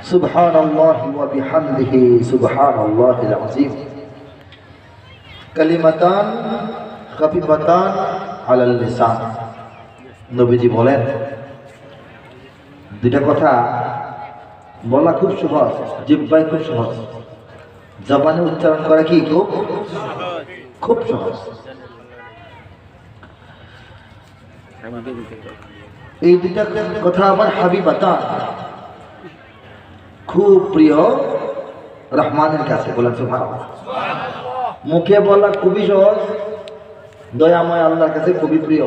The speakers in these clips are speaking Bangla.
সুবহানাল্লাহি ওয়া বিহামদিহি সুবহানাল্লাহিল আযীম। কালিমাতান খাফিফাতান আলাল লিসান। নবীজি বলেন, দুইটা কথা বলা খুব সহজ, জিহ্বায় খুব সহজ, জবানে উচ্চারণ করা কি খুব সহজ। এই দুইটা কথা আবার হাবিবাতান, খুব প্রিয় রহমানের কাছে। বলেন সুবহানাল্লাহ। মুখে বলা খুবই সহজ, দয়াময় আল্লাহর কাছে খুবই প্রিয়।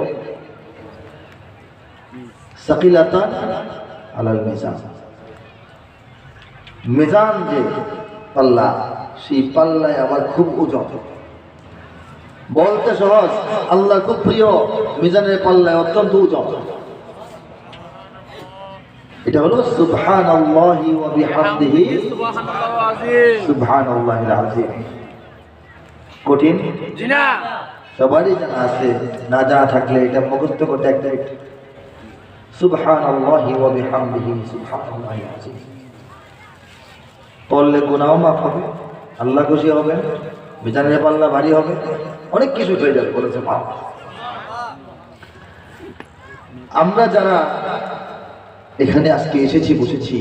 সাকিলাতান আলাল মিজান। মিজান যে পাল্লা, সেই পাল্লায় আবার খুব ওজন। বলতে সহজ, আল্লাহ খুব প্রিয়, মিজানের পাল্লায় অত্যন্ত ওজন। এটা হলো সুবহানাল্লাহি ওয়া বিহামদিহি সুবহানাল্লাহিল আযীম। কঠিন জি না, সবারই জানা আছে, না জানা থাকলে এটা মুখস্থ করতে একটা সুবহানাল্লাহি ওয়া বিহামদিহি সুবহানাল্লাহিল আযীম। পড়লে গুনাহও মাফ হবে, আল্লাহ খুশি হবেন, মিজানের পাল্লা ভারী হবে, অনেক কিছু হয়ে যাবে। বলেছে মা, আমরা যারা এখানে আজকে এসেছি, বসেছি,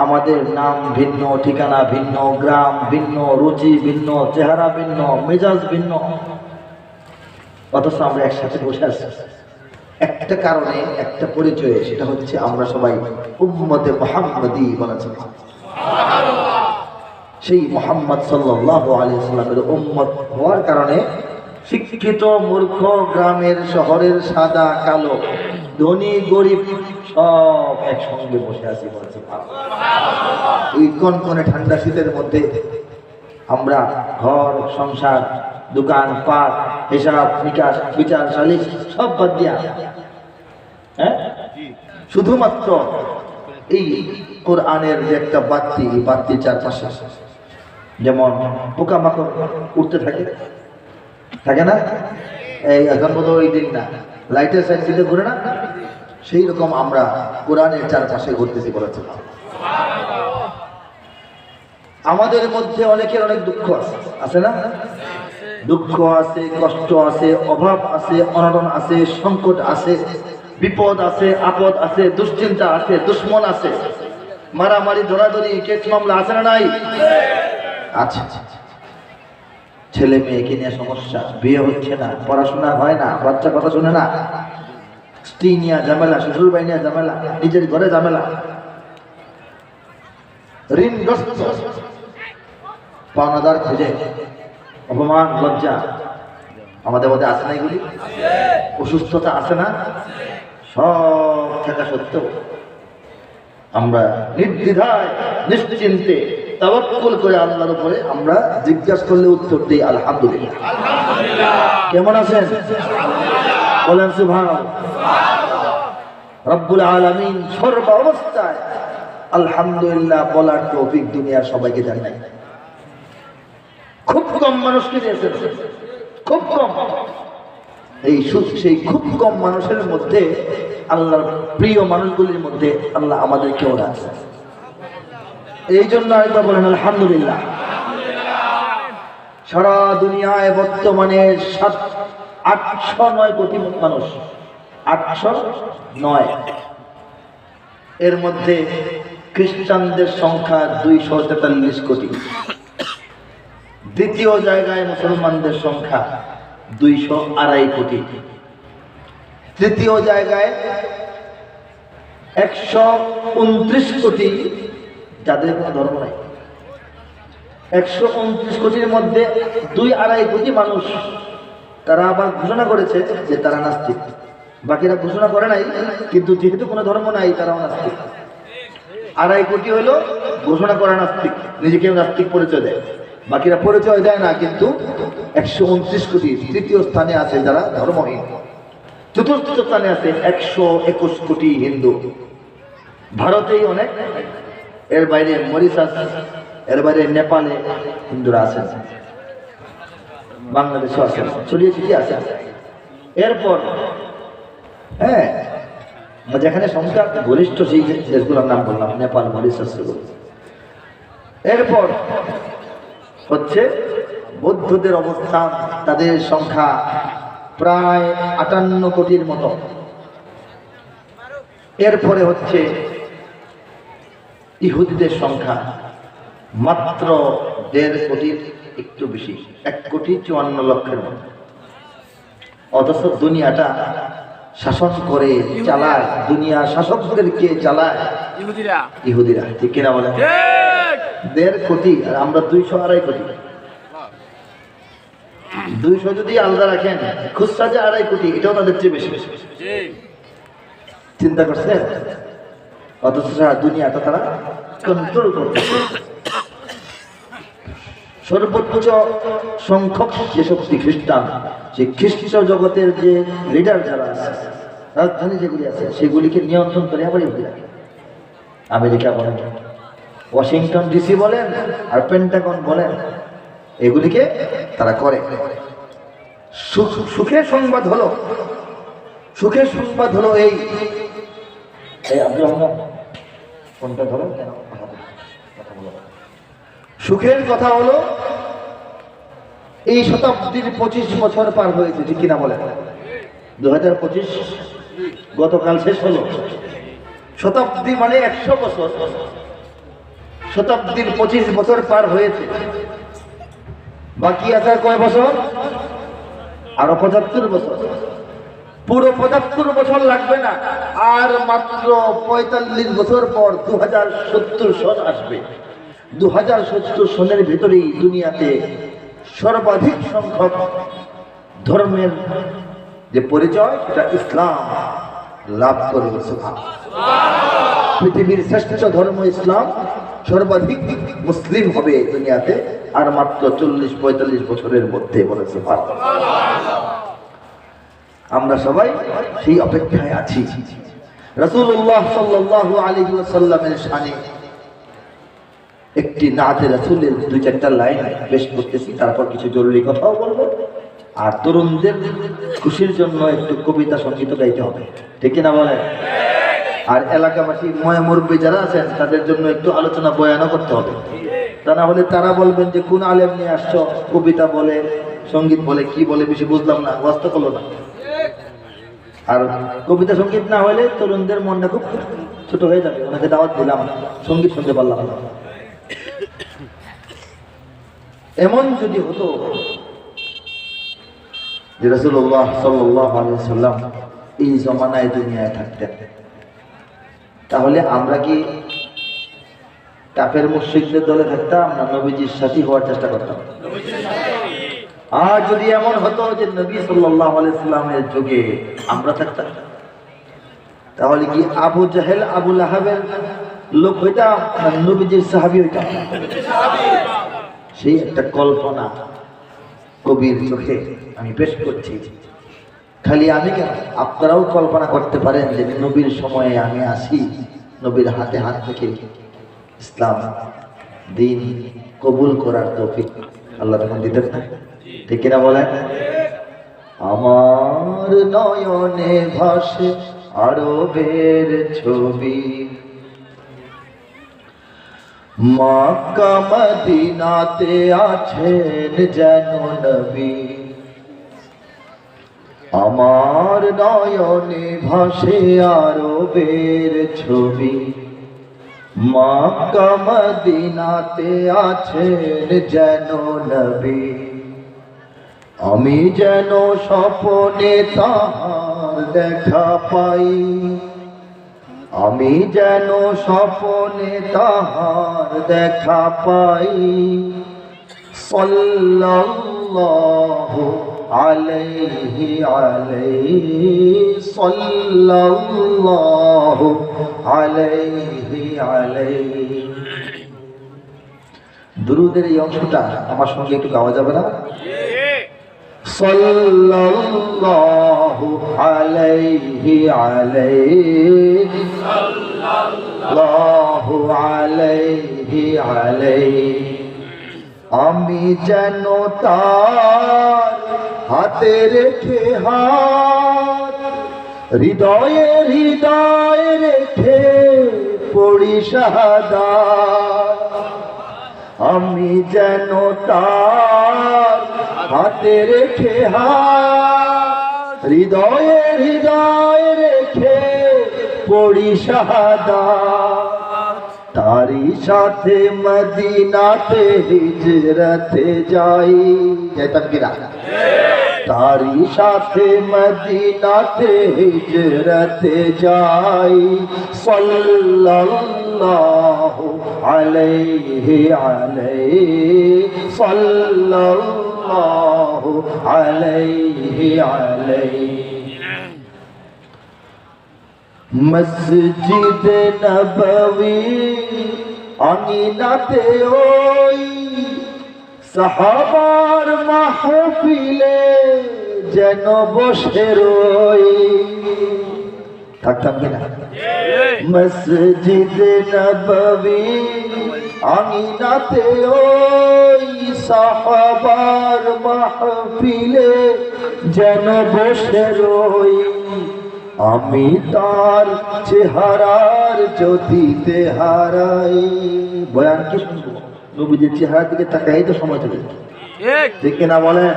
আমাদের নাম ভিন্ন, ঠিকানা ভিন্ন, গ্রাম ভিন্ন, রুচি ভিন্ন, চেহারা ভিন্ন, মেজাজ ভিন্ন, অথচ আমরা একসাথে বসে আছি একটা কারণে, একটা পরিচয়ে, সেটা হচ্ছে আমরা সবাই উম্মতে মুহাম্মাদি। বলেছেন সেই মুহাম্মদ সাল্লাল্লাহু আলাইহি ওয়াসাল্লামের উম্মত হওয়ার কারণে শিক্ষিত মূর্খ, গ্রামের শহরের, সাদা কালো, ধনী গরিব সব একসঙ্গে বসে আছি। বলেছে এই কনকনে ঠান্ডা শীতের মধ্যে আমরা ঘর সংসার, দোকান পাট, হিসাব নিকাশ, বিচার সালিশ সব বাদ দিয়া শুধুমাত্র এই কোরআনের যে একটা বাতি, বাতির চারপাশে যেমন পোকামাকড় উঠতে থাকে, থাকে না? এই এখন বোধ ওই দিন না, লাইটের সাইড দিকে ঘুরে না, সেই রকম আমরা কোরআনের চারপাশে ঘুরতেছি। বলেছে আমাদের মধ্যে অনেকের অনেক দুঃখ আছে, আছে না? দুঃখ আছে, কষ্ট আছে, অভাব আছে, অনটন আছে, সংকট আছে, বিপদ আছে, আপদ আছে, দুশ্চিন্তা আছে, দুশ্মন আছে, মারামারি, ধরাধরি, কেস মামলা আছে না নাই? আচ্ছা, ছেলে মেয়েকে নিয়ে সমস্যা, বিয়ে হচ্ছে না, পড়াশোনা হয় না, বাচ্চা কথা শুনে না, স্ত্রী নিয়ে ঝামেলা, শ্বশুর ভাই নিয়ে ঝামেলা, নিজের ঘরে ঝামেলা, ঋণগ্রস্ত, পাওনাদার খুঁজে, অপমান, লজ্জা আমাদের মধ্যে আছে না? এগুলি অসুস্থতা আছে না? সব থাকা সত্ত্বেও আমরা নির্দ্বিধায়, নিশ্চিন্তে, তাওয়াক্কুল করে আল্লাহর উপরে আমরা জিজ্ঞাসা করলে উত্তর দিই আলহামদুলিল্লাহ। কেমন আছেন? বলেন সুবহানাল্লাহ। রব্বুল আলামিন সর্ব অবস্থায় আলহামদুলিল্লাহ বলার তৌফিক দুনিয়ার সবাইকে দেন নাই। খুব কম মানুষকে দিয়েছেন, খুব কম। সেই খুব কম মানুষের মধ্যে, আল্লাহর প্রিয় মানুষগুলির মধ্যে আল্লাহ আমাদেরকেও রাখছে। এই জন্য আরেকবার বলেন আলহামদুলিল্লাহ। সারা দুনিয়ায় বর্তমানে 809 কোটি মানুষ, 809। এর মধ্যে খ্রিস্টানদের সংখ্যা 243 কোটি। দ্বিতীয় জায়গায় মুসলমানদের সংখ্যা 202.5 কোটি। তৃতীয় জায়গায় 129 কোটি যাদের কোনো ধর্ম নাই। 129 কোটির মধ্যে 2-2.5 কোটি মানুষ, তারা আবার ঘোষণা করেছে যে তারা নাস্তিক। বাকিরা ঘোষণা করে নাই, কিন্তু যেহেতু কোনো ধর্ম নাই তারাও নাস্তিক। 2.5 কোটি হলো ঘোষণা করা নাস্তিক, নিজেকে নাস্তিক পরিচয় দেয়। বাকিরা পরিচয় দেয় না, কিন্তু 129 কোটি। তৃতীয় স্থানে আছে যারা ধর্মহীন। চতুর্থ স্থানে আছে 121 কোটি হিন্দু। ভারতেই অনেক, এর বাইরে মরিশাস, এর বাইরে নেপালে হিন্দুরা আছেন, বাংলাদেশও আছে, ছড়িয়ে ছিটিয়ে আছে। এরপর যেখানে সংখ্যা গরিষ্ঠ সেই দেশগুলোর নাম বললাম, নেপাল, মরিশাস। এরপর হচ্ছে বৌদ্ধদের অবস্থান, তাদের সংখ্যা প্রায় 58 কোটির মতো। এরপরে হচ্ছে ইহুদিদের সংখ্যা মাত্র 1.5 কোটির একটু বেশি, 1,54,00,000-এর মতো। অথচ দুনিয়াটা শাসন করে চালায়, দুনিয়া শাসকদেরকে চালায় ইহুদিরা, ঠিক কিনা বলে? 1.5 কোটি, আর আমরা 200-2.5 কোটি। 200 যদি আলাদা রাখেন, খুচরা যে 2.5 কোটি, এটাও তাদের চেয়ে বেশি। চিন্তা করছে? অথচ দুনিয়াটা তারা কন্ট্রোল করতে। সর্বোচ্চ সংখ্যক যে শক্তি খ্রিস্টান, যে খ্রিস্ট জগতের যে লিডার যারা আছে, রাজধানী যেগুলি আছে, সেগুলিকে নিয়ন্ত্রণ করে আবার ইহুদিরা। আমেরিকা বলেন, ওয়াশিংটন ডিসি বলেন, আর পেন্টাগন বলেন, এগুলিকে তারা করে। সুখের সংবাদ হলো, সুখের সংবাদ হলো এই কোনটা ধরো, সুখের কথা হলো এই শতাব্দীর 25 বছর পার হয়েছে, ঠিক কিনা বলেন? 2025 গতকাল শেষ হলো। শতাব্দী মানে 100 বছর, শতাব্দীর 25 বছর পার হয়েছে। বাকি আছে কয় বছর? আরো 75 বছর। পুরো 75 বছর লাগবে না, আর মাত্র 45 বছর পর 2070 সন আসবে। 2070 সনের ভেতরেই দুনিয়াতে সর্বাধিক সংখ্যক ধর্মের যে পরিচয়, সেটা ইসলাম লাভ করবে। পৃথিবীর শ্রেষ্ঠ ধর্ম ইসলাম, সর্বাধিক মুসলিম হবে দুনিয়াতে আর মাত্র 40-45 বছরের মধ্যে, বলেছে। আমরা সবাই সেই অপেক্ষায় আছি। রাসূলুল্লাহ সাল্লাল্লাহু আলাইহি ওয়াসাল্লামের শানে একটি নাতে রাসূলের 2-4টা লাইন পেশ করতেছি, তারপর কিছু জরুরি কথাও বলবো, আর তরুণদের খুশির জন্য একটু কবিতা সঙ্গীত গাইতে হবে, ঠিক না বলেন? আর এলাকাবাসী মুরব্বী যারা আছেন, তাদের জন্য একটু আলোচনা বয়ানও করতে হবে। তা না হলে তারা বলবেন যে কোন আলেম নিয়ে আসছো, কবিতা বলে, সঙ্গীত বলে, কি বলে বেশি বুঝলাম না, ওয়াজ তো করলো না। আর কবিতা সঙ্গীত না হলে তরুণদের মনটা খুব ছোট হয়ে যাবে, ওনাকে দাওয়াত দিলাম, সঙ্গীত শুনতে পারলাম না। এমন যদি হতো যে রাসূলুল্লাহ সাল্লাল্লাহু আলাইহি ওয়াসাল্লাম এই জমানায় দুনিয়ায় থাকতেন, তাহলে আমরা কি কাফের মুশরিকদের দলে থাকতাম না নবীজির সাথী হওয়ার চেষ্টা করতাম? আর যদি এমন হতো যে নবী সাল্লাল্লাহু আলাইহি ওয়াসাল্লামের যুগে আমরা থাকতাম, তাহলে কি আবু জাহেল, আবু লাহাবের লোক হইতাম না নবীজির সাহাবী হইতাম? সেই একটা কল্পনা কবির চোখে আমি পেশ করছি। খালি আমি কেন, আপনারাও কল্পনা করতে পারেন যে নবীর সময়ে আমি আসি, নবীর হাতে হাত থেকে ইসলাম দিন কবুল করার তৌফিক আল্লাহ তখন দিতেন না, ঠিক কিনা বলেন? আমার নয়নে ভাসে আরবের ছবি, মক্কা মদিনাতে আছেন যেন নবী। আমার নয়নে ভাসে আরবের ছবি, মক্কা মদিনাতে আছেন যেন নবী। আমি যেন স্বপ্নে তাহার দেখা পাই, আমি যেন স্বপ্নে তাহার দেখা পাই। সাল্লাল্লাহু আলাইহি আলাইহি, সাল্লাল্লাহু আলাইহি আলাইহি। দুরূদের এই অংশটা আমার সঙ্গে একটু গাওয়া যাবে না? সাল্লাল্লাহু আলাইহি আলাইহি, সাল্লাল্লাহু আলাইহি আলাইহি। আমি যেন তার হাতে রেখে হাত, হৃদয়ে হৃদয়ে রেখে পড়ি শাহাদাত, আমি যেন তার হাতে রেখে হাত, হৃদয়ে হৃদয়ে রেখে পড়ি শাহাদাত, তারি সাথে মদিনাতে হিজরতে যাই। যেতাম কিনা? তারি সাথে মদিনাতে হিজরতে যাই। সাল্লাল্লাহু আলাইহি সাল্লাল্লাহু আলাইহি মসজিদে নববী আমিনাতে ওই সাহাবার মাহফিলে যেন বসে রই। থাকতাম কিনা? মসজিদে নববী আমিনাতে ওই সাহাবার মাহফিলে যেন বসে রই। আমি তার চেহারার জ্যোতিতে হারাই। বয়ান কি শুনবো? নবীজির চেহারার দিকে তাকাই তো সময় চলে যায়, ঠিক কিনা বলেন?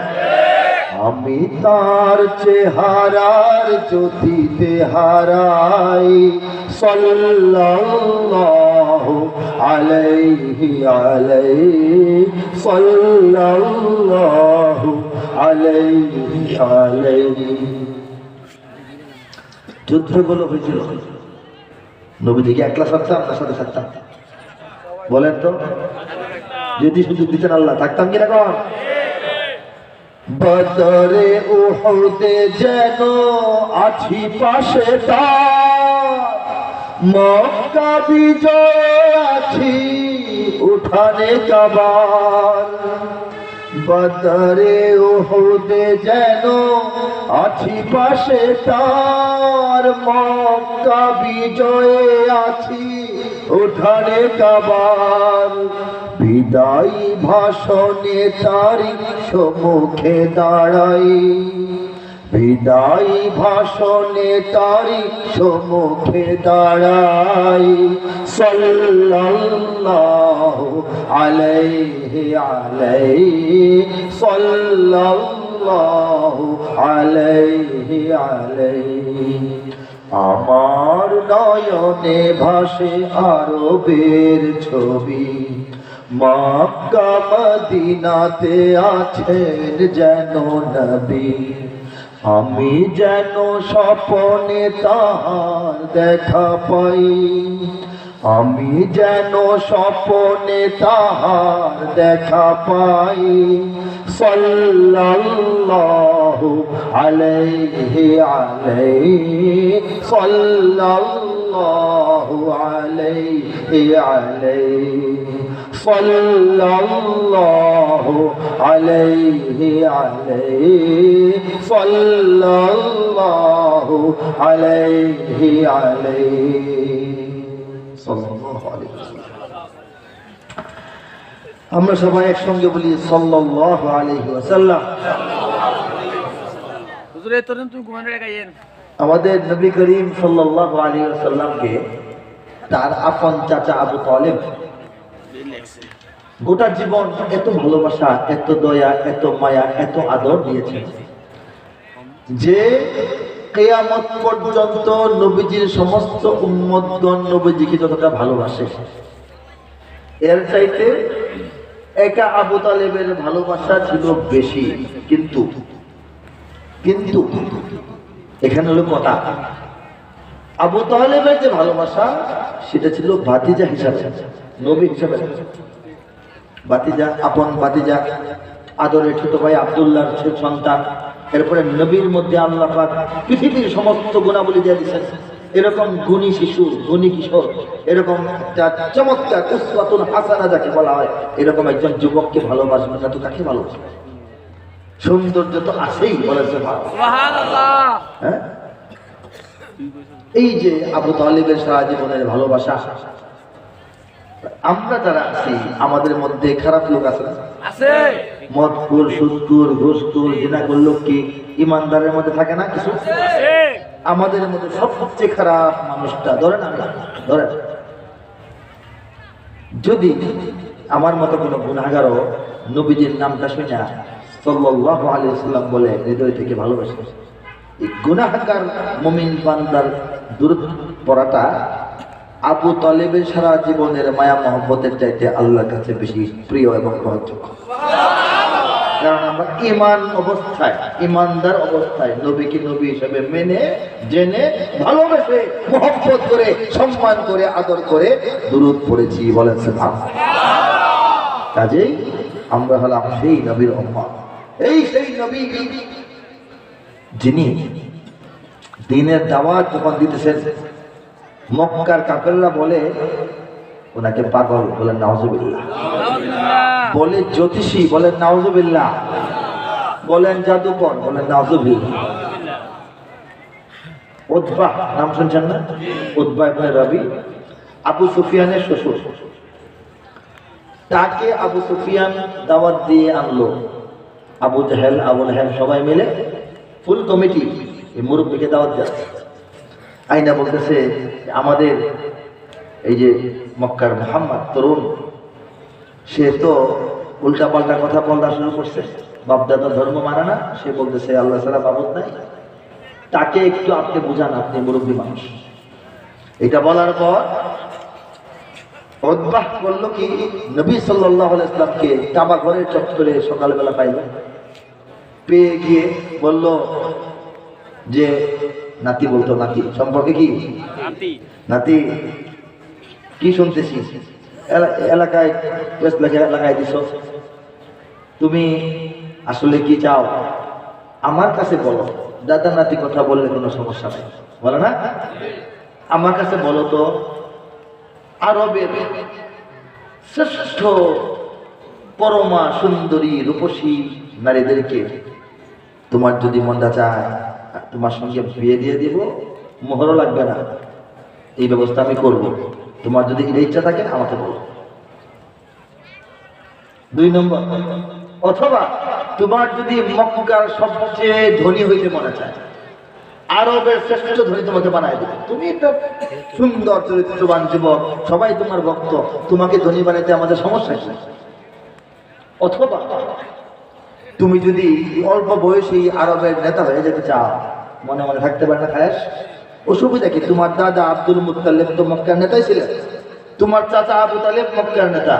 আমি তার চেহারার জ্যোতিতে হারাই। সাল্লাল্লাহু আলাইহি সাল্লাল্লাহু আলাইহি। যুদ্ধগুলো হয়েছিল, নবীজিকে একলা থাকতাম তার সাথে থাকতাম? বলেন তো, যদি সুযোগ দিতেন আল্লাহ, থাকতাম কিনা? কখন বদরে উহুদে যেন আছি পাশে তার, মক্কা বিজয়ে আছি উঠানে কাবার। বদরে উহুদে যেন আছি পাশে তার, মক্কা বিজয়ে আছি উঠানে কাবার। বিদায়ী ভাষণে তারি সম্মুখে দাঁড়াই, বিদায়ী ভাষণে তারি সম্মুখে দাঁড়াই। সাল্লাল্লাহু আলাইহি সাল্লাল্লাহু আলাইহি। আমার নয়নে ভাসে আরবের ছবি, মক্কা মদিনাতে আছেন যেন নবী। আমি যেন স্বপ্নে তাহার দেখা পাই, আমি যেন স্বপ্নে তাহার দেখা পাই। সাল্লাল্লাহু আলাইহি সাল্লাল্লাহু আলাইহি সাল্লাল্লাহু আলাইহি সাল্লাল্লাহু আলাইহি সাল্লাল্লাহু আলাইহি। আমরা সবাই একসঙ্গে বলি সাল্লাল্লাহু আলাইহি ওয়াসাল্লাম। হুজুর এই তরুণ তুমি ঘুমানোর গায়েন। আমাদের নবী করিম সাল্লাল্লাহু আলাইহি ওয়াসাল্লামকে তার আপন চাচা আবু তালেব গোটা জীবন এত ভালোবাসা, এত দয়া, এত মায়া, এত আদর দিয়েছেন যে কিয়ামত পর্যন্ত নবীজির সমস্ত উম্মতগণ নবীজিকে যতটা ভালোবাসে, এর চাইতে একা আবু তালেবের ভালোবাসা ছিল বেশি। কিন্তু কিন্তু এখানে হলো কথা, আবু তালেবের যে ভালোবাসা সেটা ছিল ভাতিজা হিসাবে, নবী হিসাবে। ভাতিজা, আপন ভাতিজা, আদরের ছোট ভাই আব্দুল্লাহর সন্তান। এরপরে নবীর মধ্যে আল্লাহ পাক পৃথিবীর সমস্ত গুণাবলী দিয়ে দিয়েছেন। এরকম গুণী শিশু, গুণী কিশোর, এরকম একটা চমৎকার উসওয়াতুন হাসানা যাকে বলা হয়, এরকম একজন যুবককে ভালোবাসবে না তো কাকে ভালোবাসবে? সৌন্দর্য তো আছেই, বলেছে সুবহানাল্লাহ। হ্যাঁ, এই যে আবু তালেবের সারা জীবনের ভালোবাসা। আমরা যারা আছি আমাদের মধ্যে খারাপ লোক আছে না? আছে। মদখোর, সুদখোর, ঘুষখোর, জিনাখোর লোক কি ইমানদারের মধ্যে থাকে না? কিছু আমাদের মধ্যে সবচেয়ে খারাপ মানুষটা ধরেন, আমি ধরেন যদি আমার মতো কোনো গুনাহগারও নবীজির নামটা শুনে সাল্লাল্লাহু আলাইহি ওয়াসাল্লাম বলে হৃদয় থেকে ভালোবাসে, এই গুনাহগার মুমিন বান্দার দুরূদ পড়াটা আবু তালেবের সারা জীবনের মায়া মহব্বতের চাইতে আল্লাহর কাছে বেশি প্রিয় এবং গ্রহণযোগ্য। কারণ আমরা ঈমান অবস্থায়, ঈমানদার অবস্থায় নবীকে নবী হিসেবে মেনে জেনে ভালোবেসে মহব্বত করে সম্মান করে আদর করে দুরূদ পড়েছি, বলেন সুবহানাল্লাহ। কাজেই আমরা হলাম সেই নবীর উম্মত, সেই নবী যিনি দ্বীনের দাওয়াত যখন দিতেছেন মক্কার কাফেররা বলে ওনাকে পাগল, বলেন নাউজুবিল্লাহ, বলে জ্যোতিষী, বলেন নাউজুবিল্লাহ, বলেন জাদুকর, বলেন নাউজুবিল্লাহ। উতবা নাম শুনছেন না? উতবা ইবনে রবি, আবু সুফিয়ানের শ্বশুর, তাকে আবু সুফিয়ান দাওয়াত দিয়ে আনলো। আবু জাহেল, আবু লাহাব সবাই মিলে ফুল কমিটি এই মুরব্বীকে দাওয়াত দেয়। আইনা বলতেছে আমাদের এই যে মক্কার মুহাম্মদ তরুণ, সে তো উল্টা পাল্টা কথা বলতে শুরু করছে, বাপদাদা ধর্ম মানে না, সে বলতেছে আল্লাহ ছাড়া মাবুদ নাই, তাকে একটু আপনি বুঝান, আপনি মুরব্বী মানুষ। এটা বলার পর উতবাহ বলল কি, নবী সাল্লাল্লাহু আলাইহি ওয়াসাল্লামকে কাবা ঘরের চত্বরে সকালবেলা পাইল, পেয়ে গিয়ে বলল যে নাতি, বলতো নাতি সম্পর্কে কি নাতি কি শুনতেছি, এলাকায় লাগাই দিছ, তুমি আসলে কি চাও আমার কাছে বলো। দাদা নাতি কথা বললে কোনো সমস্যা নাই, বলে না, আমার কাছে বলো তো আরবের শ্রেষ্ঠ পরমা সুন্দরী রূপসী নারীদেরকে তোমার যদি মনটা চায় তোমার সঙ্গে বিয়ে দিয়ে দিব, মোহরও লাগবে না, এই ব্যবস্থা আমি করব, তোমার যদি এই ইচ্ছা থাকে আমাকে বলো। 2 নম্বর, অথবা তোমার যদি মক্কার সবচেয়ে ধনী হইতে মনে চায়, আরবের শ্রেষ্ঠ ধনী তোমাকে বানায় দেবে, তুমি একটা সুন্দর চরিত্রবান যুবক, সবাই তোমার ভক্ত, তোমাকে ধনী বানাইতে আমাদের সমস্যা কি। অথবা তুমি যদি অল্প বয়সী আরবের নেতা হয়ে যেতে চাও, মনে মনে থাকতে পারে না খায়েশ, অসুবিধা কি, তোমার দাদা আব্দুল মুত্তালিব তো মক্কার নেতাই ছিলেন, তোমার চাচা আবু তালেব মক্কার নেতা,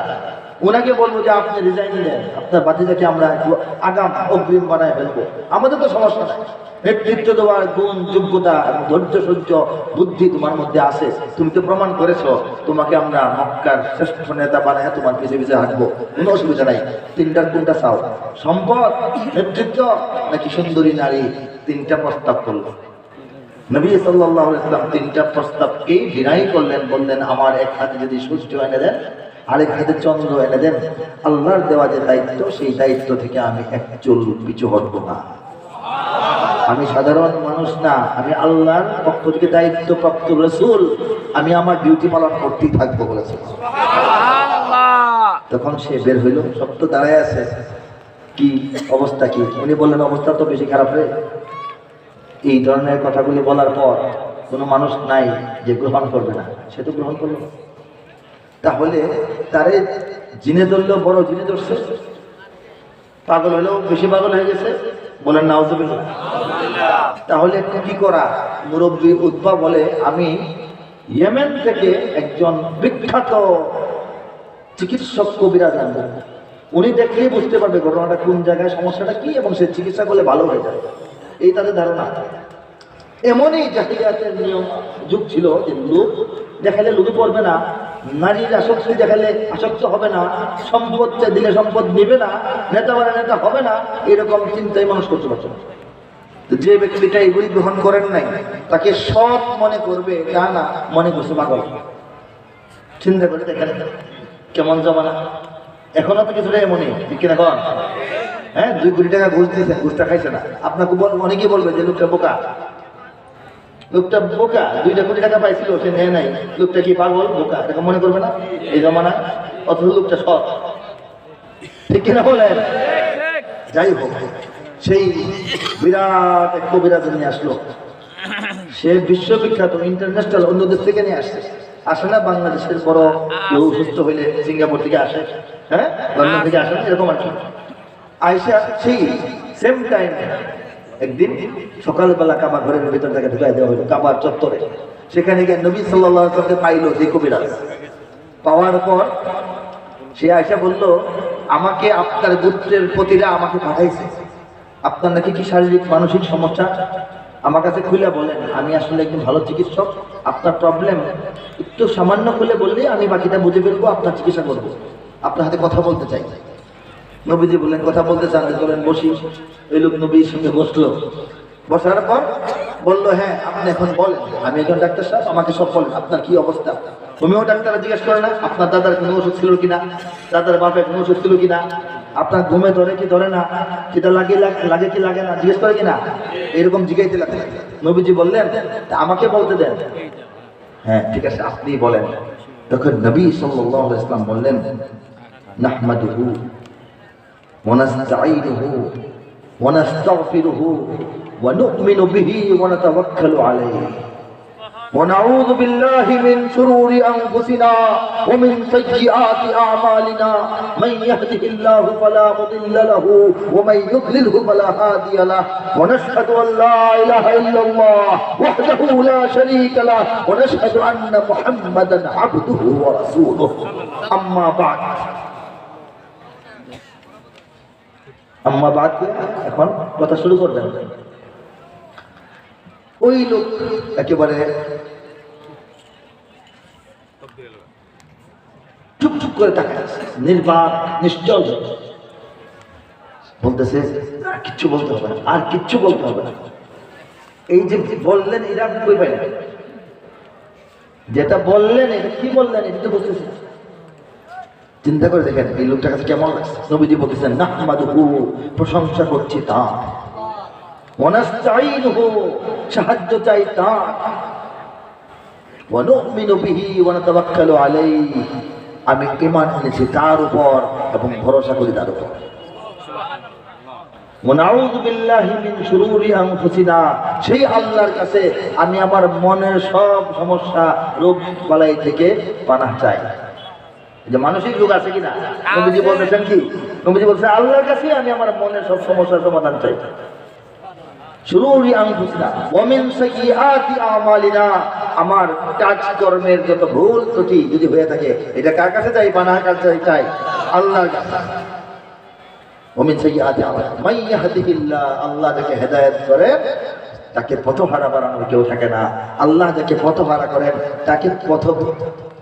ওনাকে বলবো যে আপনি রিজাইন দেন, আপনার ভাতিজাকে আমরা একটু আগাম অগ্রিম বানায় ফেলবো, আমাদের তো সমস্যা নাই, নেতৃত্ব দেওয়ার গুণ যোগ্যতা এবং ধৈর্য সহ্য বুদ্ধি তোমার মধ্যে আছে, তুমি তো প্রমাণ করেছো, তোমাকে আমরা মক্কার শ্রেষ্ঠ নেতা বানায় তোমার পিছিয়ে পিছিয়ে হাঁটবো, কোনো অসুবিধা নাই। 3টার কোনটা চাও, সম্পদ, নেতৃত্ব নাকি সুন্দরী নারী? 3টা প্রস্তাব করলো। নবী সাল্লাল্লাহু আলাইহি ওয়াসাল্লাম 3টা প্রস্তাবকেই ডিনাই করলেন, বললেন আমার এক হাতে যদি সূর্য এনে দেন, আরেক হাতে চন্দ্র এনে দেন, আল্লাহর দেওয়া যে দায়িত্ব, সেই দায়িত্ব থেকে আমি এক চুল পিছু হটবো না। আমি সাধারণ মানুষ না, আমি আল্লাহর পক্ষ থেকে দায়িত্বপ্রাপ্ত রাসূল, আমি আমার ডিউটি পালন করতেই থাকবো বলেছে। তখন সে বের হইল, সব তো দাঁড়ায় আছে, কি অবস্থা কি? উনি বললেন অবস্থা তো বেশি খারাপ হয়ে। এই ধরনের কথাগুলি বলার পর কোনো মানুষ নাই যে গ্রহণ করবে না, সে তো গ্রহণ করলো। তাহলে তারে জিনে ধরলেও বড় জিনে ধরছে, পাগল হলেও বেশি পাগল হয়ে গেছে, বলেন নাউজুবিল্লাহ। তাহলে কি করা? মুরব্বী উতবা বলে আমি ইয়েমেন থেকে একজন বিখ্যাত চিকিৎসক কবিরাজ আনবো, উনি দেখলেই বুঝতে পারবে ঘটনাটা কোন জায়গায়, সমস্যাটা কি, এবং সে চিকিৎসা করলে ভালো হয়ে যাবে, এই তাদের ধারণা। এমনই জাহিলিয়াতের নিয়ম যুগ ছিল যে লোক দেখালে লোকে পড়বে না, নারীর আসক্তি দেখালে আসক্ত হবে না, সম্পদ দিলে সম্পদ নেবে না, নেতা মানে নেতা হবে না, এরকম চিন্তাই মানুষ করতে পারছে না। যে ব্যক্তিটা এগুলি গ্রহণ করেন নাই তাকে সৎ মনে করবে, তা না মনে করছে পাগল। চিন্তা করে দেখেন কেমন জমানা, এখনো তো কিছুটা এমনই, ঠিক কিনা কন? হ্যাঁ, 2 কোটি টাকা ঘুষ দিয়েছেন, ঘুষটা খাইছে না, আপনাকে অনেকেই বলবে যে লোকটা বোকা, লোকটা বোকা, 2 কোটি টাকা পাইছিল সে নেয় নাই, লোকটা কি পাগল বোকা, এরকম মনে করবে না এই জমানা? অথচ লোকটা সৎ, ঠিক কিনা বলেন? যাই হোক, সেই বিরাট এক কবিরাজ নিয়ে আসলো। সে বিশ্ববিখ্যাত, ইন্টারন্যাশনাল, অন্য দেশ থেকে নিয়ে আসছে। আসে না বাংলাদেশের বড় কেউ সুস্থ হইলে সিঙ্গাপুর থেকে আসে, হ্যাঁ, লন্ডন থেকে আসে, এরকম আর কি। আয়সা সেই সেম টাইম একদিন সকালবেলা কাবা ঘরের ভিতর থেকে ঢুকাই দেওয়া হলো কাবার চত্বরে। সেখানে গিয়ে নবী সাল্লাল্লাহু আলাইহি ওয়াসাল্লামকে পাইল যে কবিরাজ। পাওয়ার পর সে আয়সা বলল, আমাকে আপনার গোত্রের পতিরা আমাকে পাঠাইছে, আপনার নাকি কি শারীরিক মানসিক সমস্যা, আমার কাছে খুলে বলেন, আমি আসলে একজন ভালো চিকিৎসক, আপনার প্রবলেম একটু সামান্য খুলে বললে আমি বাকিটা বুঝে ফেলবো, আপনার চিকিৎসা করবো, আপনার হাতে কথা বলতে চাই। নবীজি বললেন, কথা বলতে চান, বলেন বসি। ওই লোক নবীর সঙ্গে বসলো, বসার পর বলল, হ্যাঁ আপনি এখন বলেন, আমি একজন ডাক্তার সাহেব, আমাকে সব বলেন, আপনার কি অবস্থা। তুমিও ডাক্তার জিজ্ঞেস করে না, আপনার দাদার কোনো ওষুধ ছিল কিনা, দাদার বাপের কোনো ওষুধ ছিল কিনা, আপনার ঘুমে ধরে কি ধরে না, সেটা লাগে কি লাগে না জিজ্ঞেস করে কিনা, এরকম জিজ্ঞাইতে লাগে। নবীজি বললেন, আমাকে বলতে দেন। হ্যাঁ ঠিক আছে, আপনি বলেন। তখন নবী সাল্লাল্লাহু আলাইহি ওয়াসাল্লাম বললেন, নাহমাদুহু ওয়া নাস্তাঈনুহু ওয়া নাস্তাগফিরুহু ওয়া নু'মিনু বিহি ওয়া নাতাওয়াক্কালু আলাইহি ونعوذ بالله من شرور أنفسنا ومن سيئات أعمالنا من يهده الله فلا مضل له ومن يضلله فلا هادي له ونشهد أن لا إله إلا الله وحده لا شريك له ونشهد أن محمدا عبده ورسوله أما بعد এখন কথা শুরু করবেন। ওই লোক একেবারে চুপ চুপ করে তাকায় আছে, নির্বাক নিশ্চল, বলতেছে কিচ্ছু বলতে হবে না, আর কিচ্ছু বলতে হবে না। এই যে বললেন এরা কই পাই না, যেটা বললেন এটা কি বললেন এটা তো বুঝতেছি। চিন্তা করে দেখেন এই লোকটার কাছে কেমন লাগছে। নবীজি বলতেছেন, নাহমাদুহু, প্রশংসা করছি তার, ওয়া নাস্তাঈনুহু, সাহায্য চাই তার, ওয়া নু'মিনু বিহি ওয়া নাতাওয়াক্কালু আলাইহি, আমি ঈমান এনেছি তার উপর এবং ভরসা করি তার উপর। ওয়া নাউযু বিল্লাহি মিন শুরুরি আনফুসিনা, সেই আল্লাহর কাছে আমি আমার মনের সব সমস্যা রোগ বালাই থেকে পানাহ চাই। যে মানসিক রোগ আছে কিনা, নবীজি বলতেছেন কি, নবীজি বলছে আল্লাহর কাছে আমি আমার মনের সব সমস্যার সমাধান চাই। শুরুরি আনফুসিনা ওয়া মিন সাইয়্যাতি আমালিনা, আমার কাজকর্মের যত ভুল ত্রুটি যদি হয়ে থাকে এটা কার কাছে চাই, পানাহ কার কাছে চাই, আল্লাহর কাছে। ওয়া মিন সাইয়্যাতি আমালিনা মান ইয়াহদিহিল্লাহ, আল্লাহ যাকে হেদায়েত করেন তাকে পথহারা বানানোর কেউ থাকে না, আল্লাহ যাকে পথহারা করেন তাকে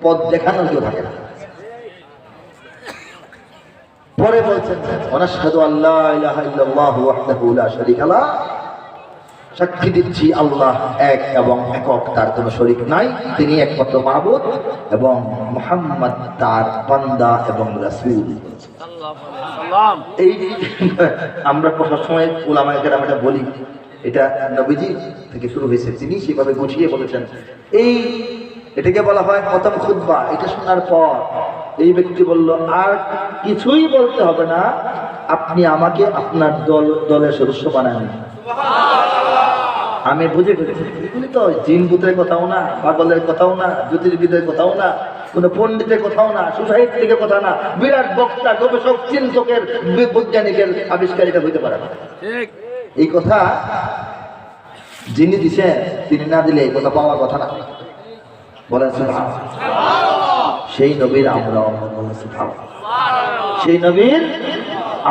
পথ দেখানোর কেউ থাকে না। পরে বলছেন, ওয়া নাশহাদু আল্লা ইলাহা ইল্লাল্লাহু ওয়াহদাহু লা শারীকা লাহ, সাক্ষী দিচ্ছি আল্লাহ এক এবং একক, তার কোনো শরীক নাই, তিনি একমাত্র মাবুদ এবং মুহাম্মদ তার বান্দা এবং রাসূল। এই আমরা সবসময় উলামায়ে কেরাম এটা বলি, এটা নবীজি থেকে শুরু হয়েছে, তিনি সেভাবে গুছিয়ে বলেছেন। এটাকে বলা হয় প্রথম খুতবা। এটা শোনার পর এই ব্যক্তি বলল, আর কিছুই বলতে হবে না, আপনি আমাকে আপনার দলের সদস্য বানান। আমি বুঝে ফেলেছি এগুলি তো জিন ভূতের কথাও না, পাগলের কথাও না, জ্যোতির্বিদের কথাও না, কোন পণ্ডিতের কথাও না, সুসাহিত্যিকের কথা না, বিরাট বক্তা, গবেষক, চিন্তকের, বৈজ্ঞানিকের আবিষ্কারিতা হইতে পারে না। এই কথা যিনি দিছেন তিনি না দিলে এই কথা পাওয়ার কথা না। বলেন সুবহানাল্লাহ। সেই নবীর আমরা উম্মত, বলেন সুবহানাল্লাহ। সেই নবীর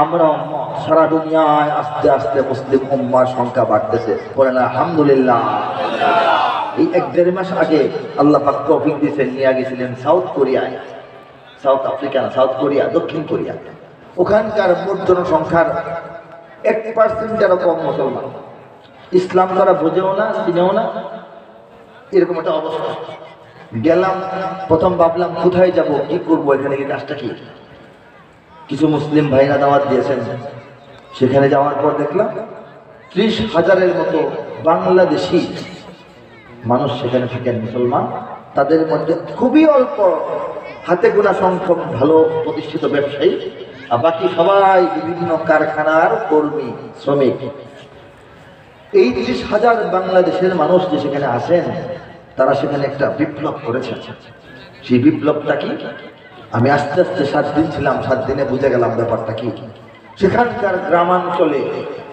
আমরা উম্মত। সারা দুনিয়ায় আস্তে আস্তে মুসলিম উম্মার সংখ্যা বাড়তেছে, বলেন আলহামদুলিল্লাহ। এই 1-1.5 মাস আগে আল্লাহ পাক তৌফিক দিয়েছেন, নিয়ে গেছিলেন সাউথ কোরিয়ায়, সাউথ আফ্রিকা না, সাউথ কোরিয়া, দক্ষিণ কোরিয়া। ওখানকার মোট জনসংখ্যার 1% কম মুসলমান, ইসলাম তারা বোঝেও না, চিনেও না, এরকম একটা অবস্থা। গেলাম, প্রথম ভাবলাম কোথায় যাব, কি করবো, এখানে গিয়ে কাজটা কি। কিছু মুসলিম ভাইরা দাওয়াত দিয়েছেন, সেখানে যাওয়ার পর দেখলাম 30,000-এর মতো বাংলাদেশি মানুষ সেখানে থাকেন, মুসলমান। তাদের মধ্যে খুবই অল্প হাতে গোনা সংখ্যক ভালো প্রতিষ্ঠিত ব্যবসায়ী, আর বাকি সবাই বিভিন্ন কারখানার কর্মী, শ্রমিক। এই 30,000 বাংলাদেশের মানুষ যে সেখানে আসেন, তারা সেখানে একটা বিপ্লব করেছেন। সেই বিপ্লবটা কি? আমি আস্তে আস্তে 7 দিন ছিলাম, 7 দিনে বুঝে গেলাম ব্যাপারটা কি। সেখানকার গ্রামাঞ্চলে,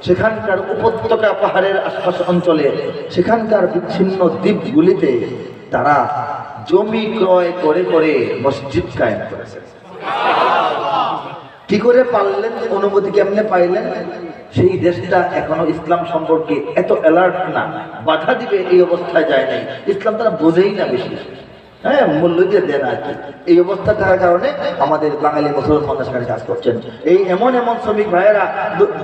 সেখানকার উপত্যকা পাহাড়ের আশপাশ অঞ্চলে, সেখানকার বিচ্ছিন্ন দ্বীপগুলিতে তারা জমি ক্রয় করে করে মসজিদ কায়েম করেছে। কি করে পারলেন? অনুমতি কেমনে পাইলেন? সেই দেশটা এখনো ইসলাম সম্পর্কে এত অ্যালার্ট না, বাধা দিবে এই অবস্থায় যায় নাই। ইসলাম তারা বোঝেই না বেশি, হ্যাঁ, মূল্য দিয়ে দেন আর কি। এই অবস্থা থাকার কারণে আমাদের বাঙালি মুসলমানরা সেখানে কাজ করছেন। এই এমন এমন শ্রমিক ভাইয়েরা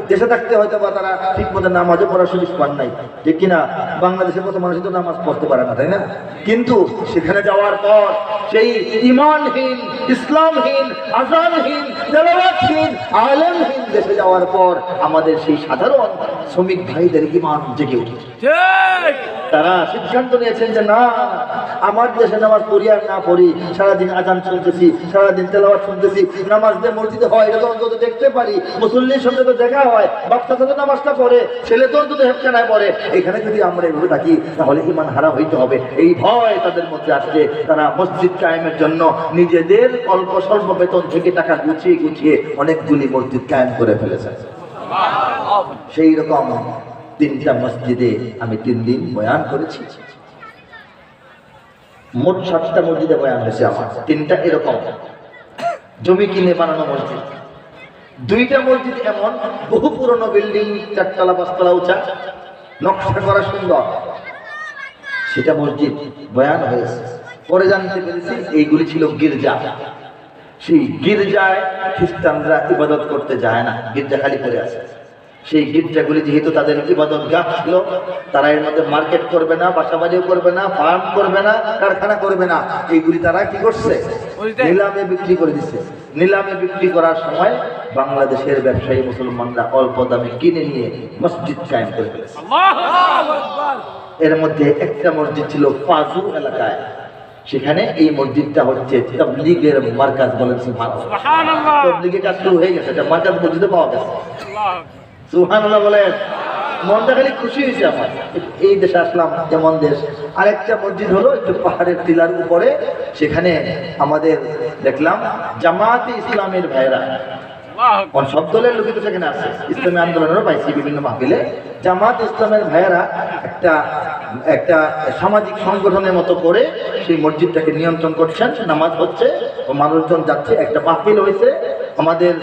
দেশে থাকতে হয়তো বা তারা ঠিক মতো নামাজও পড়ার সুযোগ পান নাই, ঠিক কিনা? বাংলাদেশের মতো মানুষ তো নামাজ পড়তে পারে না, তাই না? কিন্তু সেখানে যাওয়ার পর সেই ইমানহীন, ইসলামহীন, আযানহীন, তেলাওয়াতহীন, আলেমহীন দেশে যাওয়ার পর আমাদের সেই সাধারণ শ্রমিক ভাইদের ইমান জেগে উঠেছে। তারা সিদ্ধান্ত নিয়েছেন যে না, আমার দেশে নামাজ পড়ি আর না পড়ি, সারাদিন আজান শুনতেছি, সারাদিন তেলাওয়াত শুনতেছি, নামাজ যে মসজিদে হয় এটা তো অন্তত দেখতে পারি, মুসল্লির সঙ্গে তো দেখা হয়, বাচ্চা তো নামাজটা পড়ে, ছেলে তো অন্তত হেফখানায় পড়ে। এখানে যদি আমরা এভাবে থাকি তাহলে ইমান হারা হইতে হবে, এই ভয় তাদের মধ্যে আসছে। তারা মসজিদ কায়েমের জন্য নিজেদের অল্প স্বল্প বেতন থেকে টাকা গুছিয়ে গুছিয়ে অনেকগুলি মসজিদ কায়েম করে ফেলেছে। সেই রকম 3টা মসজিদে আমি 3 দিন বয়ান করেছি। মোট 7টা মসজিদে বয়ান হয়েছে আমার। 3টা এরকম জমি কিনে বানানো মসজিদ, 2টা মসজিদ এমন বহু পুরনো বিল্ডিং, 4 তলা 5 তলা উঁচা, নকশা করা সুন্দর, সেটা মসজিদ বয়ান হয়েছে। পরে জানতে পেরেছি এইগুলি ছিল গির্জা। সেই গির্জায় খ্রিস্টানরা ইবাদত করতে যায় না, গির্জা খালি করে আছে। সেই গির্জাগুলি যেহেতু তাদের ইবাদত গাহ ছিল, তারা এর মধ্যে মার্কেট করবে না, বাসাবাড়িও করবে না, ফার্ম করবে না, কারখানা করবে না, এইগুলি তারা কি করছে? নিলামে বিক্রি করে দিচ্ছে। নিলামে বিক্রি করার সময় বাংলাদেশের ব্যবসায়ী মুসলমানরা অল্প দামে কিনে নিয়ে মসজিদ কায়েম করে ফেলেছে। এর মধ্যে একটা মসজিদ ছিল ফাজু এলাকায়, সেখানে এই মসজিদটা হচ্ছে তাবলীগের মার্কাজ। বলেন সুবহানাল্লাহ। তাবলীগের কাজ শুরু হয়ে গেছে, এটা মার্কাজ মসজিদে পাওয়া গেছে। সুবহানাল্লাহ বলেন। মনটা খালি খুশি হয়েছে আমার, এই দেশে আসলাম যেমন দেশ। আরেকটা মসজিদ হলো একটু পাহাড়ের টিলার উপরে, সেখানে আমাদের দেখলাম জামাতে ইসলামের ভাইরা, সব দলের লোকই তো সেখানে আছে, ইসলামী আন্দোলনেরও পাইছি বিভিন্ন মাহফিলে। জামাত ইসলামের ভাইয়েরা একটা সামাজিক সংগঠনের মতো করে সেই মসজিদটাকে নিয়ন্ত্রণ করছেন। নামাজ হচ্ছে, মানুষজন যাচ্ছে, একটা মাহফিল হয়েছে। আমাদের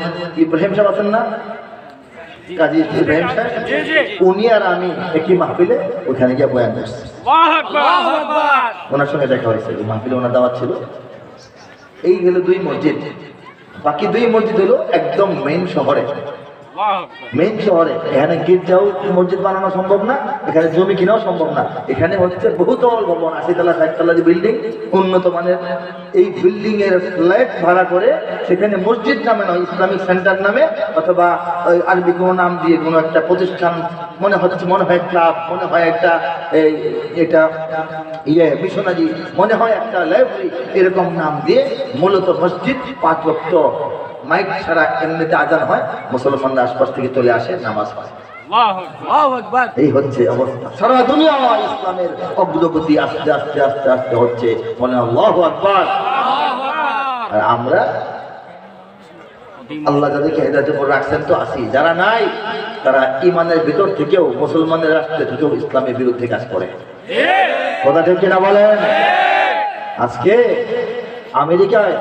ইব্রাহিম সাহেব আছেন না, কাজী ইব্রাহিম সাহেব, উনি আর আমি একই মাহফিলে ওখানে গিয়ে বয়ান করছি। ওনার সঙ্গে দেখা হয়েছে, এই মাহফিলে ওনার দাওয়াত ছিল। এই হলো 2 মসজিদ। বাকি 2 মসজিদ হলো একদম মেইন শহরে। এখানে গির্জাও মসজিদ বানানো সম্ভব না, এখানে জমি কেনাও সম্ভব না। এখানে হচ্ছে বহুতল ভবন, 80 তলা 60 তলা বিল্ডিং, উন্নত মানের। এই বিল্ডিং এর ফ্ল্যাট ভাড়া করে সেখানে মসজিদ নামে নয়, ইসলামিক সেন্টার নামে অথবা আরবি কোনো নাম দিয়ে কোনো একটা প্রতিষ্ঠান, মনে হয় ক্লাব, মনে হয় একটা এটা মিশনারি, মনে হয় একটা লাইব্রেরি, এরকম নাম দিয়ে মূলত মসজিদ 5 ওয়াক্ত মাইক ছাড়া এমনিতে আজান হয়, মুসলমানরা আশপাশ থেকে চলে আসে, নামাজ হয়। এই হচ্ছে অবস্থা। সারা দুনিয়া ইসলামের অগ্রগতি আস্তে আস্তে আস্তে আস্তে হচ্ছে, বলে আল্লাহু আকবার। আর আমরা আল্লাহ যাদেরকে হেদায়েতের উপর রাখছেন তো আছি, যারা নাই তারা ইমানের ভিতর থেকেও, মুসলমানের রাষ্ট্র থেকেও ইসলামের বিরুদ্ধে কাজ করে। কথা ঠিক কিনা বলেন? আজকে আমেরিকায়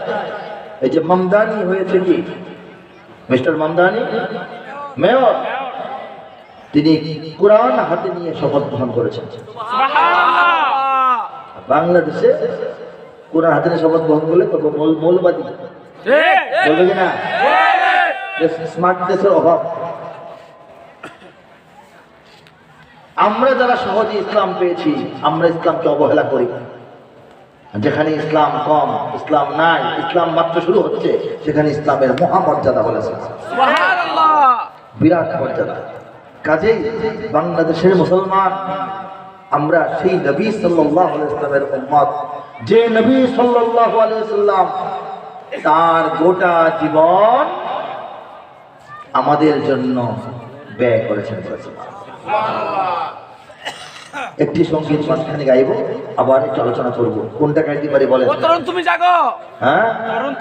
এই যে মামদানি হয়েছে, কি মিস্টার মামদানি মেয়র, তিনি কোরআন হাতে নিয়ে শপথ গ্রহণ করেছেন। বাংলাদেশে কোরআন হাতে নিয়ে শপথ গ্রহণ করলে তো মৌলবাদী বলবে কিনা? স্মার্ট দেশের অভাব। আমরা যারা সহজে ইসলাম পেয়েছি, আমরা ইসলামকে অবহেলা করি। যেখানে ইসলাম কম, ইসলাম নাই, ইসলাম মাত্র শুরু হচ্ছে, সেখানে ইসলামের মহামর্যাদা বলেছে, বিরাট মর্যাদা। কাজেই বাংলাদেশের মুসলমান আমরা সেই নবী সাল্লাল্লাহু আলাইহি ওয়াসাল্লামের উম্মত, যে নবী সাল্লাল্লাহু আলাইহি ওয়াসাল্লাম তার গোটা জীবন আমাদের জন্য ব্যয় করেছেন। একটি সঙ্গীত মাঝখানে গাইব, আবার একটু আলোচনা করবো। কোনটা গাইতে পারি বলেন? তুমি জাগো। হ্যাঁ,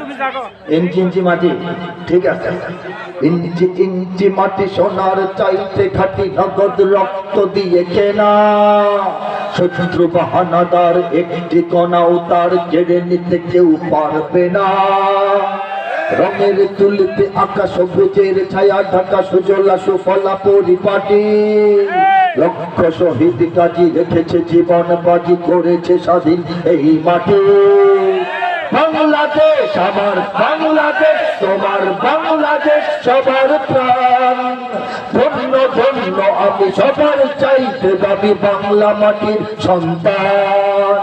তুমি জাগো। ইঞ্চি ইঞ্চি মাটি, ঠিক আছে। ইঞ্চি ইঞ্চি মাটি সোনার চাইতে খাটি, নগদ রক্ত দিয়ে কেনা। শত্রু বাহানাদার একটি কণাও তার কেড়ে নিতে কেউ পারবে না। রঙের তুলিতে আকাশ সবুজের ছায়া ঢাকা, সুজলা সুফলা পরিপাটি। লক্ষ শহীদ গাজী রেখেছে জীবন বাজি, করেছে স্বাধীন এই মাটি। বাংলাদেশ আমার বাংলাদেশ, তোমার বাংলাদেশ সবার প্রাণ। ধন্য ধন্য আমি সবার চাইতে দাবি বাংলা মাটির সন্তান।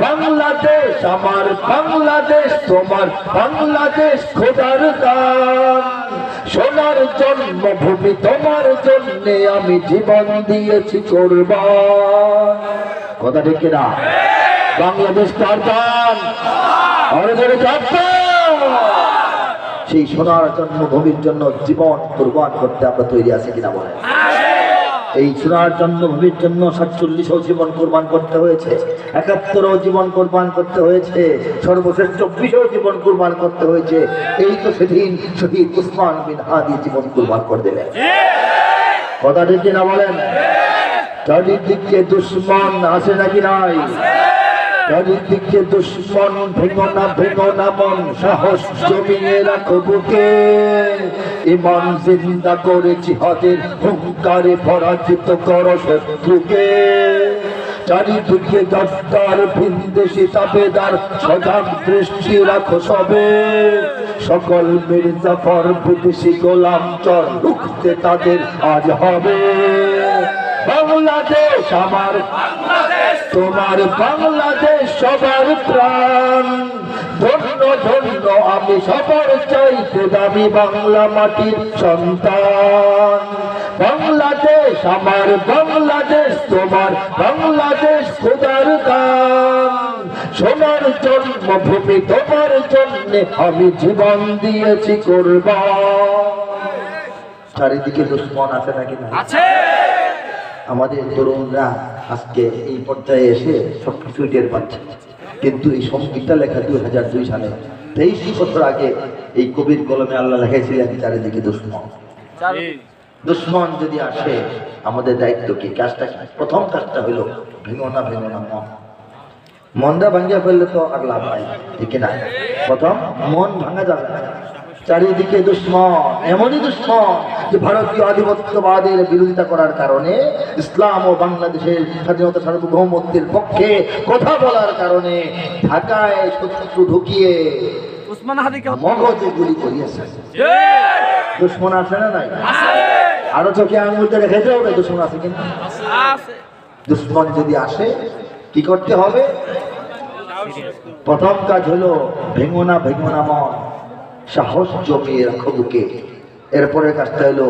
বাংলাদেশ আমার বাংলাদেশ, তোমার বাংলাদেশ খোদার দান। সোনার জন্মভূমি তোমার জন্যে আমি জীবন দিয়েছি কোরবান। কথা ঠিক না? বাংলাদেশ কার দান? সেই সোনার জন্মভূমির জন্য জীবন কোরবান করতে আমরা তৈরি আছি কিনা বলেন? এই সোনার জন্মভূমির জন্য 47ও জীবন কোরবান করতে হয়েছে, 71ও জীবন কোরবান করতে হয়েছে, সর্বশেষ 24ও জীবন কোরবান করতে হয়েছে। এই তো সেদিন শহীদ উসমান বিন হাদি জীবন কোরবান করে দিলেন। কথা ঠিক কিনা বলেন? চারিদিকে দুশ্মন আছে নাকি নাই? চারিদিকে দুশ্মন, ভেঙো না মন, সাহস জমিয়ে রাখো বুকে। ইমান জিন্দা করে জিহাদের হুঙ্কারে পরাজিত করো শত্রুকে। চারিদিকে গদ্দার ভিনদেশি তাবেদার, সজাগ দৃষ্টি রাখো সবে। সকল মির্জাফর বিদেশি গোলাম চর, রুখতে তাদের আজ হবে। বাংলাদেশ আমার বাংলাদেশ, তোমার বাংলাদেশ সবার প্রাণ। ধন্য ধন্য আমি সবার চাইতে দামি বাংলা মাটির সন্তান। বাংলাদেশ আমার বাংলাদেশ, তোমার বাংলাদেশ খোদার দান। সোনার জন্মভূমি তোমার জন্যে আমি জীবন দিয়েছি কোরবান। চারিদিকে দুশ্মন আছে নাকি না? আছে। আমাদের তরুণরা আজকে এই পর্যায়ে এসে সবকিছু টের পাচ্ছে, কিন্তু এই সঙ্গীতটা লেখা 2002 সালে, 23 বছর আগে এই কবির কলমে আল্লাহ লেখাইছিলেন চারিদিকে দুশ্মন। দুশ্মন যদি আসে আমাদের দায়িত্ব কি? কাজটা কি? প্রথম কাজটা হলো ভেঙো না মন। মনটা ভাঙিয়ে ফেললে তো আর লাভ নাই, ঠিক না? প্রথম মন ভাঙা যাবে না। চারিদিকে দুশ্মন, এমনই দুশ্মন যে ভারতীয় আধিপত্যবাদের বিরোধিতা করার কারণে, ইসলাম ও বাংলাদেশের স্বাধীনতা সার্বভৌমত্বের পক্ষে কথা বলার কারণে ঢাকায় শত্রু ঢুকিয়ে মগজে গুলি করিয়েছে। দুশ্মন আছে না নাই? আরো চোখে আঙুলটা রেখে যাও না, দুশ্মন আছে কিনা? দুশ্মন যদি আসে কি করতে হবে? প্রথম কাজ হলো ভেঙো না মন, সাহস জমিয়ে রাখো বুকে। এরপরে কাজটা হলো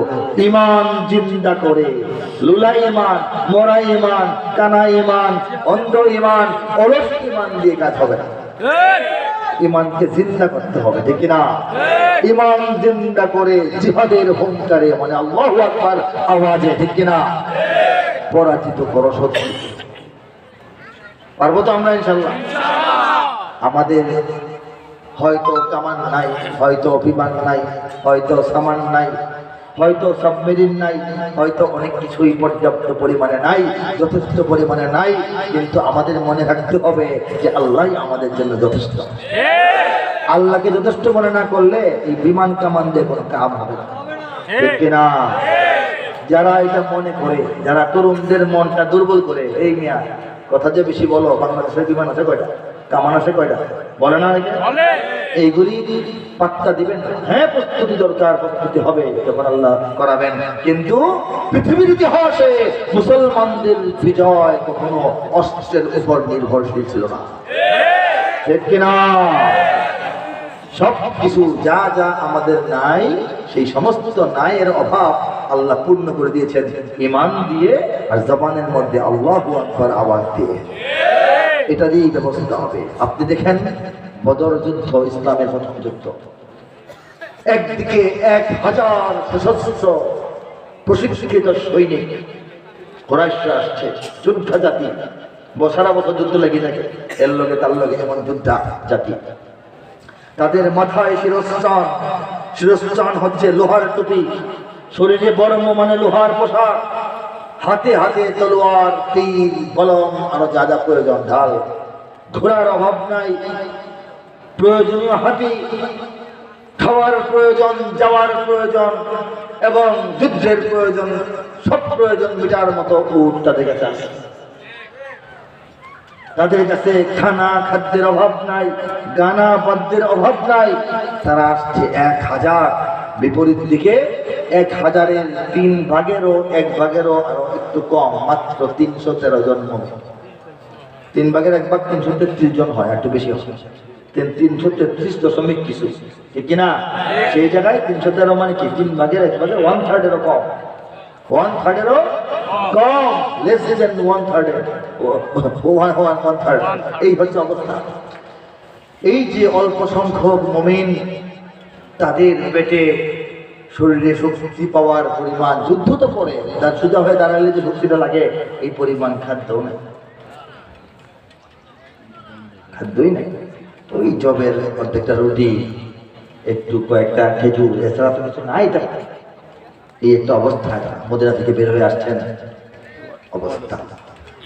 ইমান জিন্দা করে, লুলা ইমান, মরা ইমান, কানা ইমান, অন্ধ ইমান, অলস ইমান দিয়ে কাজ হবে না। ইমানকে জিন্দা করতে হবে, ঠিক না? ইমান জিন্দা করে জিহাদের হুঙ্কারে, মানে আল্লাহু আকবার আওয়াজে, ঠিক না? পরাজিত করো শত্রু। পারবো তো আমরা ইনশাআল্লাহ? আমাদের হয়তো কামান নাই, হয়তো বিমান নাই, হয়তো সামান নাই, হয়তো সাবমেরিন নাই, হয়তো অনেক কিছুই পর্যাপ্ত পরিমাণে নাই, যথেষ্ট পরিমাণে নাই, কিন্তু আমাদের মনে রাখতে হবে যে আল্লাহই আমাদের জন্য যথেষ্ট। আল্লাহকে যথেষ্ট মনে না করলে এই বিমান কামান দিয়ে কোনো কাম হবে না, ঠিক কিনা? যারা এটা মনে করে, যারা তরুণদের মনটা দুর্বল করে, এই মিয়া কথা যে বেশি বলো, বাংলাদেশের বিমান আছে কয়টা, কামান আছে কয়টা, বলে না? এইগুলি পাত্তা দিবেন। হ্যাঁ, প্রস্তুতি দরকার, প্রস্তুতি হবে যখন আল্লাহ করাবেন, কিন্তু পৃথিবীর ইতিহাসে মুসলমানদের বিজয় কখনো অস্ত্রের উপর নির্ভরশীল ছিল না, ঠিক কিনা? সব কিছু যা যা আমাদের নাই, সেই সমস্ত নাইয়ের অভাব আল্লাহ পূর্ণ করে দিয়েছেন ঈমান দিয়ে আর জবানের মধ্যে আল্লাহু আকবার আওয়াজ দিয়ে। এটা দিয়েই ব্যবস্থা হবে। আপনি দেখেন বদর যুদ্ধ ইসলামের প্রথম যুদ্ধ, একদিকে 1000 সশস্ত্র প্রশিক্ষিত সৈনিক, কুরাইশরা আসছে, যোদ্ধা জাতি, সারা বছর যুদ্ধ লেগে থাকে, এর লগে তার লগে, এমন যোদ্ধা জাতি। তাদের মাথায় শিরস্ত্রাণ হচ্ছে লোহার টুপি, শরীরে বর্ম মানে লোহার পোশাক, হাতে হাতে তলোয়ার, তীর, কলম, আরো যা যা প্রয়োজন, ঢাল। ঘোড়ার অভাব নাই, প্রয়োজনীয় হাতি, খাওয়ার প্রয়োজন, যাওয়ার প্রয়োজন এবং যুদ্ধের প্রয়োজন, সব প্রয়োজন মিটার মতো উট তাদের কাছে আছে। তাদের কাছে খাদ্যের অভাব নাই, গানা বাদ্যের অভাব নাই। তারা আসছে 1000, বিপরীত দিকে 1000-এর 3 ভাগেরও 1 ভাগেরও আরো একটু কম, মাত্র 313 জন মুমিন। 3 ভাগের 1 ভাগ 333 জন হয়, একটু বেশি হয়, 333 দশমিক কিছু, ঠিক কিনা? সেই জায়গায় 313 মানে কি 3 ভাগের 1 ভাগের 1/3-এরও কম, 1/3-এরও কম, লেস দেন 1/3, এই হচ্ছে অবস্থা। এই যে অল্প সংখ্যক মুমিন, তাদের পেটে শরীরে শক্তি পাওয়ার পরিমাণ, যুদ্ধ তো করে তার সোজা হয়ে দাঁড়ালে যে শক্তিটা লাগে, এই পরিমাণ খাদ্যও নেই, খাদ্যই নেই। ওই জবের প্রত্যেকটা রুটি, একটু কয়েকটা খেজুর, এছাড়া তো কিছু নাই। এই একটা অবস্থা, মদিনা থেকে বের হয়ে আসছেন অবস্থা।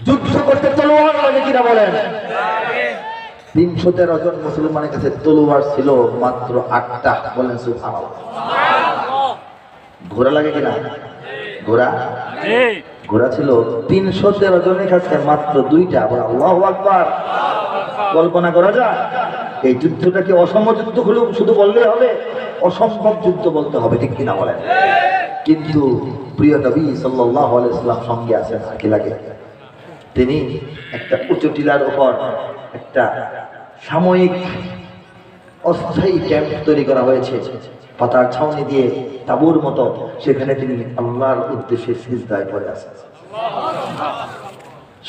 যুদ্ধ করতে তলোয়ার লাগে কিনা বলেন? 313 জন মুসলমানের কাছে তলোয়ার ছিল মাত্র 8টা, বলেন সুবহানাল্লাহ। ঘোড়া লাগে কিনা? ঘোড়া ছিল 313 জনের কাছে মাত্র 2টা, আল্লাহু আকবার। কল্পনা করা যায় এই যুদ্ধটাকে অসম্ভব যুদ্ধ হলেও শুধু বললে হবে? অসম্ভব যুদ্ধ বলতে হবে, ঠিক কিনা বলেন? কিন্তু প্রিয় নবী সাল্লাল্লাহু আলাইহি ওয়াসাল্লাম সঙ্গে আছেন, কি লাগে? তিনি একটা উঁচু টিলার উপর একটা সাময়িক অস্থায়ী ক্যাম্প তৈরি করা হয়েছে, পাতার ছাউনি দিয়ে তাঁবুর মতো, সেখানে তিনি আল্লাহর উদ্দেশ্যে সিজদায় পড়ে আছেন।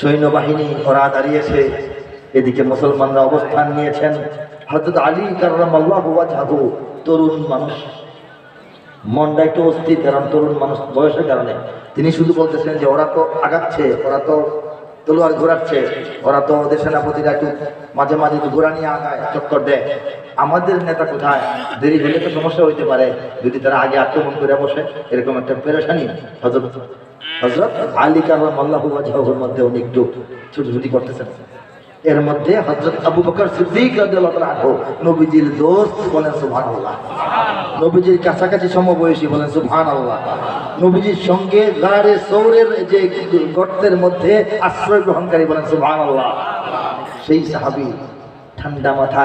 সৈন্যবাহিনী ওরা দাঁড়িয়েছে, এদিকে মুসলমানরা অবস্থান নিয়েছেন। হযরত আলী কাররামাল্লাহু ওয়াজহাহু তরুণ মানুষ, মনটা একটু অস্থির, কারণ তরুণ মানুষ বয়সের কারণে। তিনি শুধু বলতেছেন যে ওরা তো আগাচ্ছে, ওরা তো তলোয়ার ঘোরাচ্ছে, ওরা তো ওদের সেনাপতিরা একটু মাঝে মাঝে ঘোরা নিয়ে আগায়, চক্কর দেয়, আমাদের নেতা কোথায়? দেরি হলে তো সমস্যা হইতে পারে যদি তারা আগে আক্রমণ করে বসে, এরকম একটা পেরেশানি হযরত আলী কাররামাল্লাহু ওয়াজহাহুর মধ্যে উনি একটু ছুটাছুটি করতেছেন। এর মধ্যে হযরত আবু বকর সিদ্দিক রাদিয়াল্লাহু তাআলা আনহু, নবীজির দোস্ত, বলেন সুবহানাল্লাহ, নবীজির কাছাকাছি সমবয়সী, বলেন সুবহানাল্লাহ, নবীজির সঙ্গে গারে সৌরের যে গর্তের মধ্যে আশ্রয় গ্রহণকারী, বলেন সুবহানাল্লাহ, সেই সাহাবী ঠান্ডা মাথা